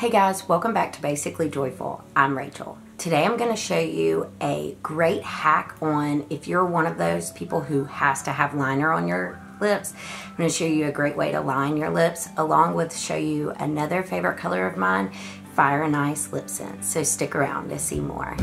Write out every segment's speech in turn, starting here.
Hey guys, welcome back to Basically Joyful. I'm Rachel. Today I'm going to show you a great hack on if you're one of those people who has to have liner on your lips. I'm going to show you a great way to line your lips, along with show you another favorite color of mine, Fire-N-ICE LipSense. So stick around to see more.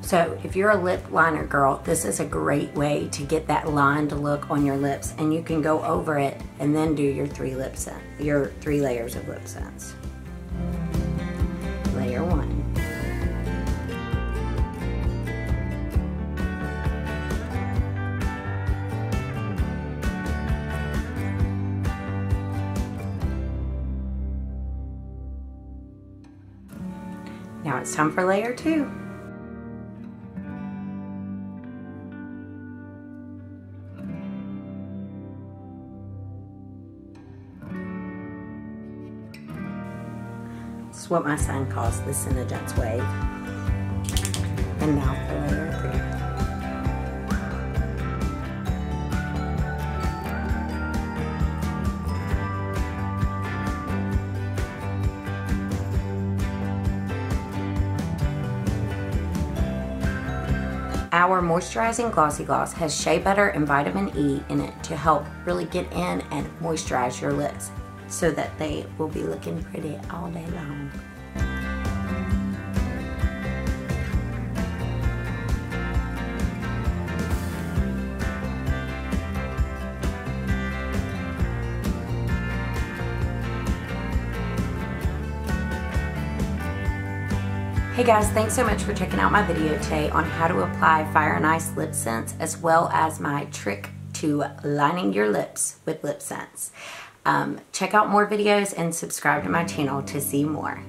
So if you're a lip liner girl, this is a great way to get that lined look on your lips, and you can go over it and then do your three layers of LipSense. Layer 1. Now it's time for layer 2. This is what my son calls the SeneGence wave. And now for layer 3. Our moisturizing glossy gloss has shea butter and vitamin E in it to help really get in and moisturize your lips, so that they will be looking pretty all day long. Hey guys, thanks so much for checking out my video today on how to apply Fire-N-ICE LipSense, as well as my trick to lining your lips with LipSense. Check out more videos and subscribe to my channel to see more.